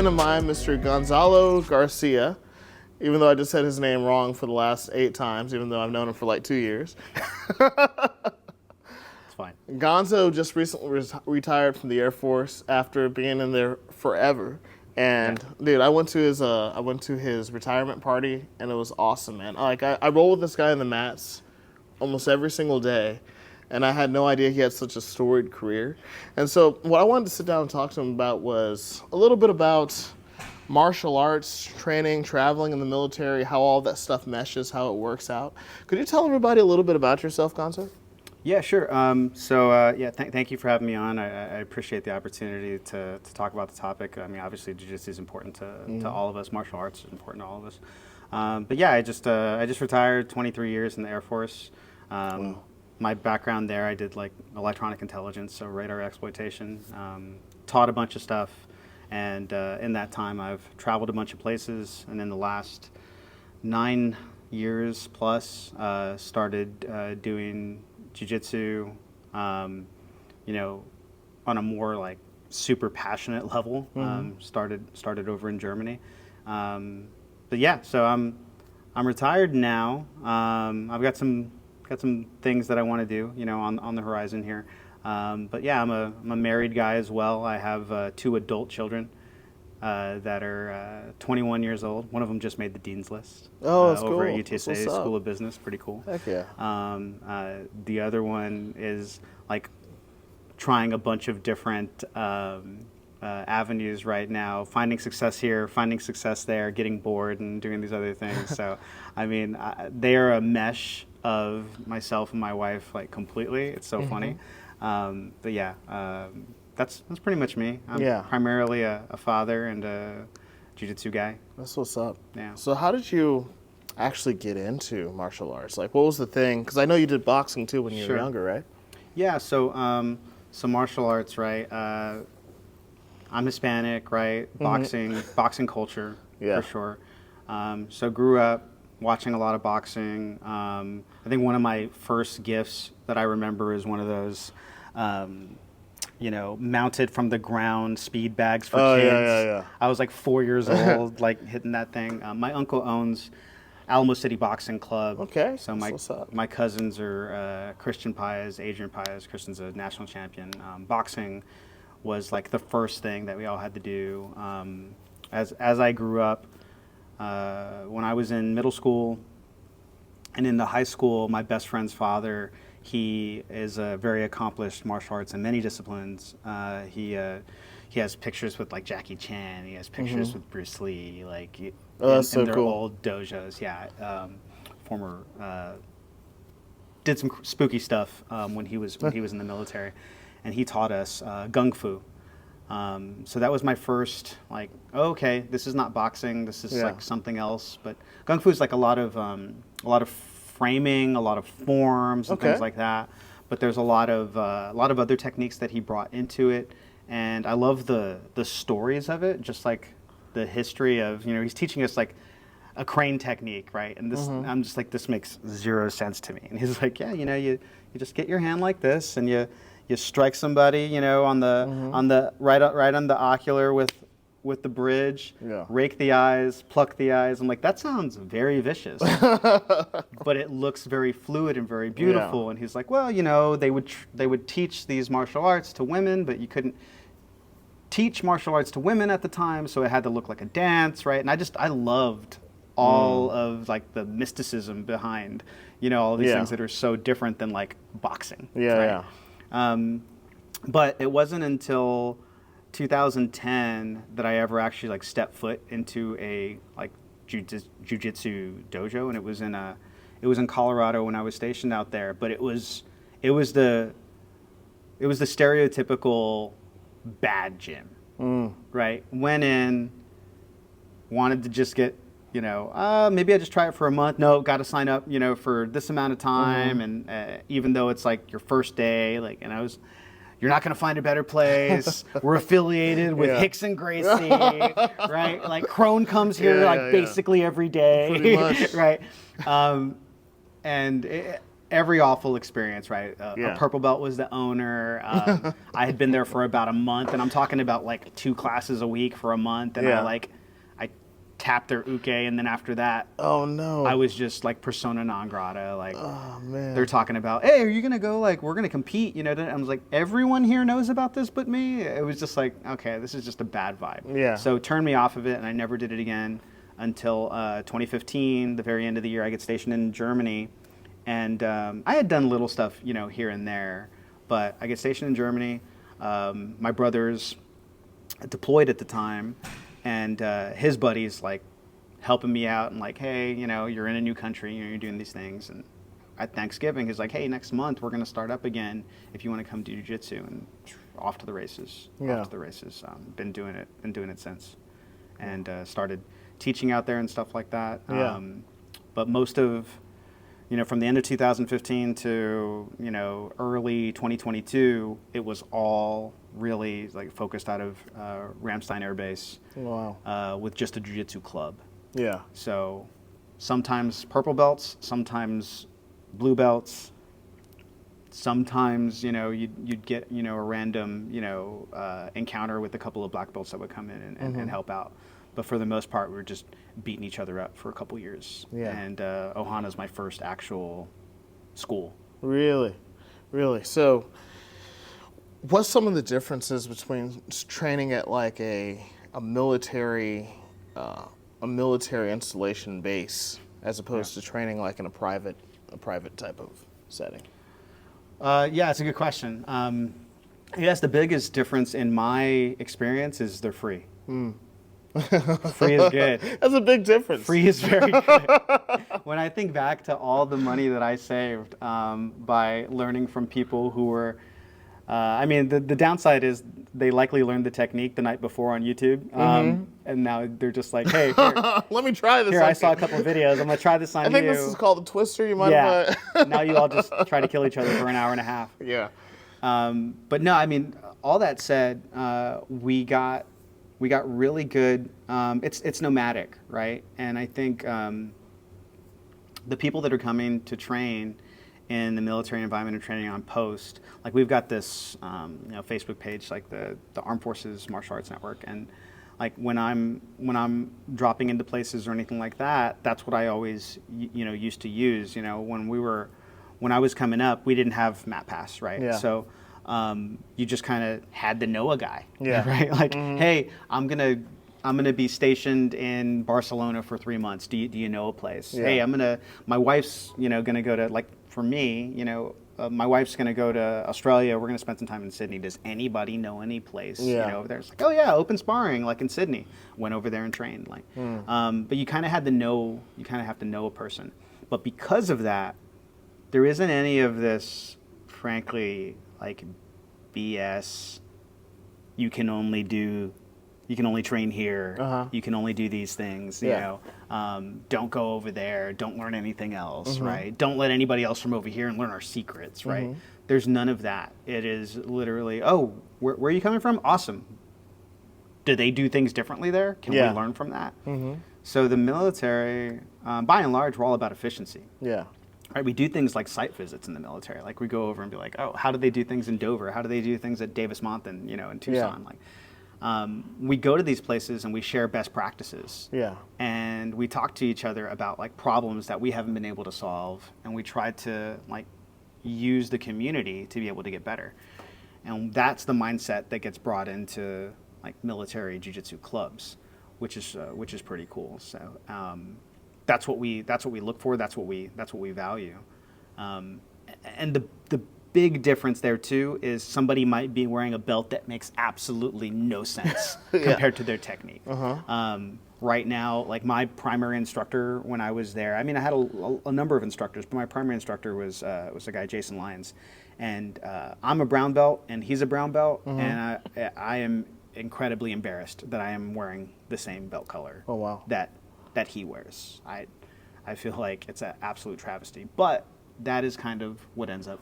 of mine, Mr. Gonzalo Garcia, even though I just said his name wrong for the last 8 times, even though I've known him for like 2 years. It's fine. Gonzo just recently retired from the Air Force after being in there forever. And dude, I went to his retirement party, and it was awesome, man. I roll with this guy in the mats almost every single day, and I had no idea he had such a storied career. And so what I wanted to sit down and talk to him about was a little bit about martial arts, training, traveling in the military, how all that stuff meshes, how it works out. Could you tell everybody a little bit about yourself, Gonzo? Yeah, sure. Thank you for having me on. I appreciate the opportunity to talk about the topic. I mean, obviously, jiu-jitsu is important to all of us. Martial arts is important to all of us. I just retired, 23 years in the Air Force. Wow. My background there, I did like electronic intelligence, so radar exploitation. Taught a bunch of stuff, and in that time, I've traveled a bunch of places. And in the last 9 years plus, started doing jiu-jitsu, on a more like super passionate level. Started over in Germany, so I'm retired now. I've got some things that I want to do, on the horizon here. I'm a married guy as well. I have 2 adult children that are 21 years old. One of them just made the dean's list. Oh, that's over cool. at UTSA School of Business. Pretty cool. Heck yeah. The other one is like trying a bunch of different avenues right now, finding success here, finding success there, getting bored and doing these other things. So, I mean, they are a mesh of myself and my wife, like completely. It's so funny. That's pretty much me. I'm primarily a father and a jiu-jitsu guy. That's what's up. Yeah. So how did you actually get into martial arts? Like, what was the thing? Because I know you did boxing too when you were younger, right? Yeah. So martial arts, right? I'm Hispanic, right? Boxing culture, for sure. So grew up watching a lot of boxing. I think one of my first gifts that I remember is one of those, mounted from the ground speed bags for kids. Yeah. I was like 4 years old, like hitting that thing. My uncle owns Alamo City Boxing Club. Okay. So my cousins are Christian Paez, Adrian Paez. Christian's a national champion. Boxing was like the first thing that we all had to do. As I grew up, when I was in middle school and in the high school, my best friend's father, he is a very accomplished martial arts in many disciplines. He has pictures with like Jackie Chan. He has pictures with Bruce Lee, like in their cool. old dojos. Yeah, former did some spooky stuff when he was in the military, and he taught us gung fu. So that was my first, like, okay, this is not boxing. This is like something else. But gung fu is like a lot of framing, a lot of forms and things like that. But there's a lot of other techniques that he brought into it, and I love the stories of it. Just like the history of, he's teaching us like a crane technique, right? And this, I'm just like, this makes zero sense to me. And he's like, yeah, you just get your hand like this, and you strike somebody, on the right on the ocular with the bridge, rake the eyes, pluck the eyes. I'm like, that sounds very vicious, but it looks very fluid and very beautiful. Yeah. And he's like, well, they would teach these martial arts to women, but you couldn't teach martial arts to women at the time, so it had to look like a dance, right? And I loved all of like the mysticism behind, all these things that are so different than like boxing. Yeah. But it wasn't until 2010 that I ever actually like stepped foot into a like jiu-jitsu dojo, and it was in Colorado when I was stationed out there. But it was the stereotypical bad gym, right? Went in, wanted to just get, maybe I just try it for a month. No, got to sign up, for this amount of time, and even though it's like your first day, like, and you're not going to find a better place. We're affiliated with Hicks and Gracie, right? Like Crone comes here basically every day, pretty much. right? every awful experience, right? Yeah. A purple belt was the owner. I had been there for about a month, and I'm talking about like 2 classes a week for a month, and Yeah. I tapped their uke, and then after that, Oh no. I was just like persona non grata. Like, Oh man. they're talking about, hey, are you gonna go? Like, we're gonna compete, you know? I was like, everyone here knows about this but me. It was just like, okay, this is just a bad vibe. Yeah. So it turned me off of it, and I never did it again until 2015. The very end of the year, I get stationed in Germany, and I had done little stuff, you know, here and there, but I get stationed in Germany. My brother's deployed at the time, and his buddies like helping me out and like, hey, you know, you're in a new country, you know, you're doing these things. And at Thanksgiving, he's like, hey, next month we're going to start up again if you want to come do jiu-jitsu, and off to the races. Yeah. Off to the races. Been doing it since, and started teaching out there and stuff like that. Yeah. But most of, you know, from the end of 2015 to, you know, early 2022, it was all really like focused out of Ramstein Air Base. Wow. With just a jiu-jitsu club. Yeah. So sometimes purple belts, sometimes blue belts, sometimes, you know, you'd get, you know, a random, you know, encounter with a couple of black belts that would come in and help out. But for the most part, we were just beating each other up for a couple years. Yeah. And Ohana's my first actual school. Really? Really? So what's some of the differences between training at like a military installation base as opposed to training like in a private type of setting? Yeah, it's a good question. Yes, the biggest difference in my experience is they're free. Free is good. That's a big difference. Free is very good. When I think back to all the money that I saved by learning from people who were, I mean, the downside is they likely learned the technique the night before on YouTube, and now they're just like, hey, here, let me try this. here I saw a couple of videos. I'm gonna try this on you. I think this is called a twister. You might Yeah. have. Now you all just try to kill each other for an hour and a half. Yeah. But no, I mean, all that said, we got really good. It's nomadic, right? And I think the people that are coming to train in the military environment and training on post, like we've got this you know, Facebook page, like the Armed Forces Martial Arts Network, and like when I'm dropping into places or anything like that, that's what I always you know used to use. You know, when I was coming up, we didn't have MatPass, right? Yeah. So you just kind of had to know a guy, Yeah. right? Like, hey, I'm gonna be stationed in Barcelona for 3 months. Do you know a place? Yeah. Hey, my wife's, you know, gonna go to, like, for me, you know, my wife's gonna go to Australia. We're gonna spend some time in Sydney. Does anybody know any place? Yeah. You know, over there? It's like, oh yeah, open sparring, like in Sydney. Went over there and trained, like. But you kind of have to know a person. But because of that, there isn't any of this, frankly, like BS. You can only train here. You can only do these things. You Yeah. know, don't go over there. Don't learn anything else, right? Don't let anybody else from over here and learn our secrets, right? There's none of that. It is literally, oh, where are you coming from? Awesome. Do they do things differently there? Can Yeah. we learn from that? So the military, by and large, we're all about efficiency. Yeah. Right, we do things like site visits in the military. Like we go over and be like, oh, how do they do things in Dover? How do they do things at Davis-Monthan, you know, in Tucson? Like, we go to these places and we share best practices. Yeah. And we talk to each other about like problems that we haven't been able to solve, and we try to like use the community to be able to get better. And that's the mindset that gets brought into like military jiu-jitsu clubs, which is pretty cool. So. That's what we look for. That's what we value, and the big difference there too is somebody might be wearing a belt that makes absolutely no sense compared to their technique. Right now, like my primary instructor when I was there, I mean I had a number of instructors, but my primary instructor was a guy, Jason Lyons, and I'm a brown belt and he's a brown belt, and I am incredibly embarrassed that I am wearing the same belt color. Oh wow. That he wears. I feel like it's an absolute travesty, but that is kind of what ends up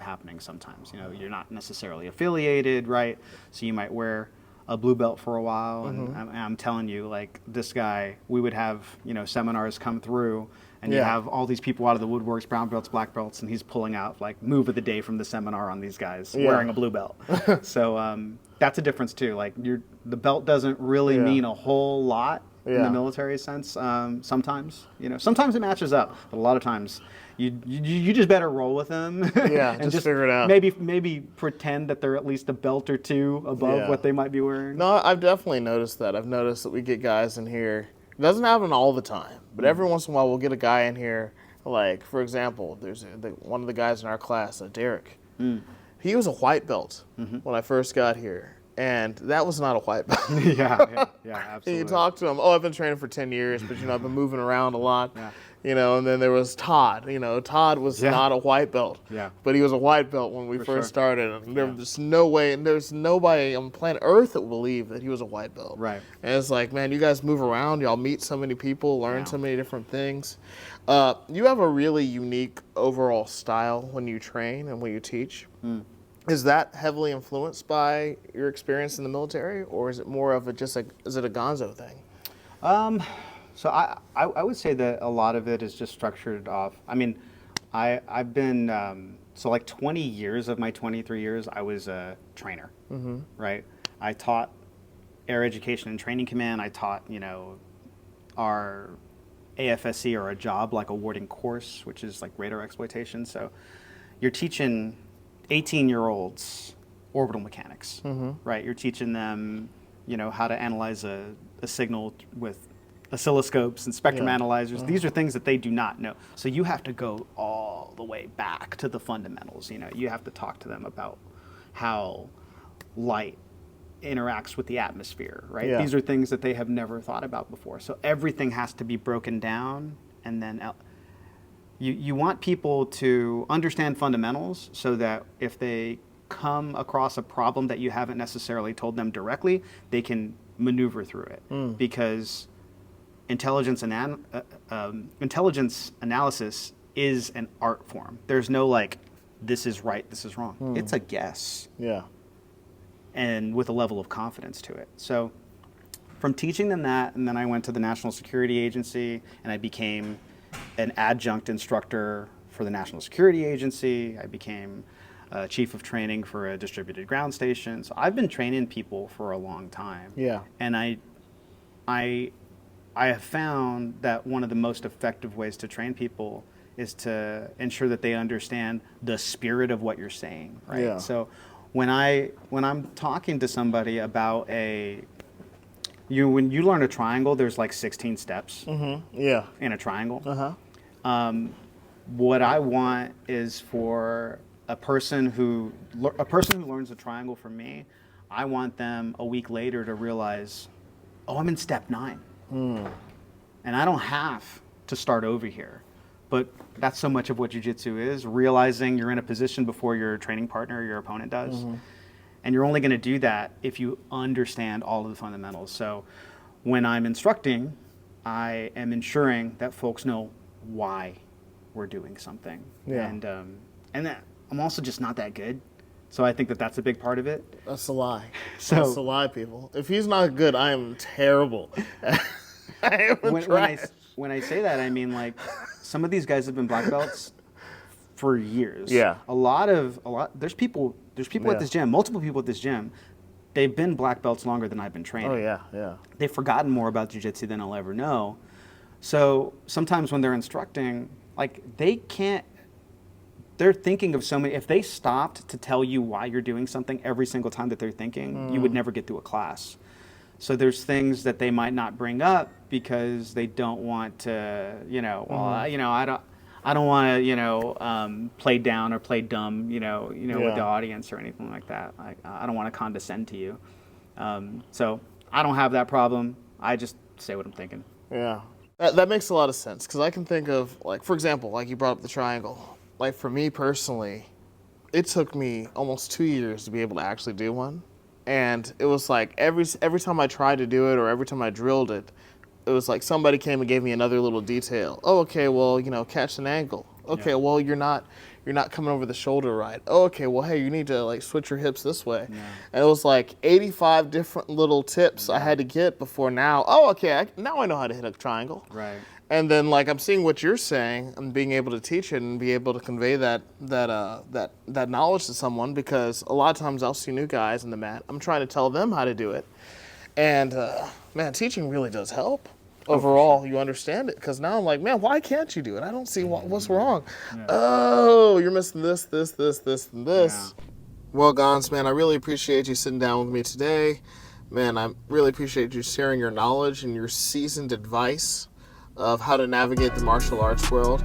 happening sometimes. You know, you're not necessarily affiliated, right? So you might wear a blue belt for a while, and I'm telling you, like, this guy, we would have, seminars come through, and you have all these people out of the woodworks, brown belts, black belts, and he's pulling out, like, move of the day from the seminar on these guys wearing a blue belt. So that's a difference, too. Like, the belt doesn't really mean a whole lot in the military sense. Sometimes, sometimes it matches up, but a lot of times you just better roll with them. And just figure it out. Maybe pretend that they're at least a belt or two above what they might be wearing. No, I've definitely noticed that. I've noticed that we get guys in here. It doesn't happen all the time, but every once in a while we'll get a guy in here. Like, for example, there's one of the guys in our class, Derek. He was a white belt when I first got here. And that was not a white belt. yeah, absolutely. You talk to him, I've been training for 10 years, but, I've been moving around a lot. And then there was Todd. Todd was not a white belt. But he was a white belt when we first started. And there was no way, and there's nobody on planet Earth that will believe that he was a white belt. Right. And it's like, man, you guys move around, y'all meet so many people, learn so many different things. You have a really unique overall style when you train and when you teach. Is that heavily influenced by your experience in the military, or is it more of is it a Gonzo thing? So I would say that a lot of it is just structured off. I mean, I've been, so like 20 years of my 23 years, I was a trainer, right? I taught Air Education and Training Command. I taught, our AFSC, or a job like awarding course, which is like radar exploitation. So you're teaching 18-year-olds orbital mechanics, right? You're teaching them, how to analyze a signal with oscilloscopes and spectrum analyzers. These are things that they do not know. So you have to go all the way back to the fundamentals. You have to talk to them about how light interacts with the atmosphere, right? These are things that they have never thought about before. So everything has to be broken down, and then you want people to understand fundamentals so that if they come across a problem that you haven't necessarily told them directly, they can maneuver through it. Because intelligence analysis is an art form. There's no like, this is right, this is wrong. It's a guess. And with a level of confidence to it. So from teaching them that, and then I went to the National Security Agency, and I became an adjunct instructor for the National Security Agency. I became chief of training for a distributed ground station. So I've been training people for a long time. And I have found that one of the most effective ways to train people is to ensure that they understand the spirit of what you're saying, right? So when I'm talking to somebody about when you learn a triangle, there's like 16 steps in a triangle. What I want is for a person who learns a triangle from me, I want them a week later to realize, I'm in step 9. And I don't have to start over here. But that's so much of what jiu-jitsu is, realizing you're in a position before your training partner or your opponent does. And you're only going to do that if you understand all of the fundamentals. So when I'm instructing, I am ensuring that folks know why we're doing something. And that I'm also just not that good. So I think that that's a big part of it. That's a lie. That's a lie, people. If he's not good, I am terrible. When I say that, I mean, like, some of these guys have been black belts for years. There's people at this gym, multiple people at this gym. They've been black belts longer than I've been training. They've forgotten more about jiu-jitsu than I'll ever know. So sometimes when they're instructing, like, they're thinking of so many. If they stopped to tell you why you're doing something every single time that they're thinking, you would never get through a class. So there's things that they might not bring up because they don't want to, I don't want to, play down or play dumb, with the audience or anything like that. I don't want to condescend to you. So I don't have that problem. I just say what I'm thinking. That makes a lot of sense, because I can think of, like, for example, like you brought up the triangle. Like, for me personally, it took me almost 2 years to be able to actually do one. And it was like every time I tried to do it, or every time I drilled it, it was like somebody came and gave me another little detail. Oh, okay, well, catch an angle. Okay, well, you're not you're not coming over the shoulder right. Oh, okay, well, hey, you need to like switch your hips this way. Yeah. And it was like 85 different little tips I had to get before now. Oh, okay, now I know how to hit a triangle. Right. And then like I'm seeing what you're saying and being able to teach it and be able to convey that knowledge to someone, because a lot of times I'll see new guys in the mat. I'm trying to tell them how to do it. And man, teaching really does help. Overall, you understand it, because now I'm like, man, why can't you do it? I don't see what's wrong. Yeah. Oh, you're missing this, and this. Yeah. Well, Gonz, man, I really appreciate you sitting down with me today. Man, I really appreciate you sharing your knowledge and your seasoned advice of how to navigate the martial arts world.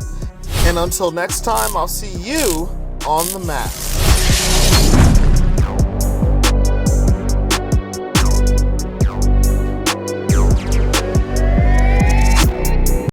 And until next time, I'll see you on the mat.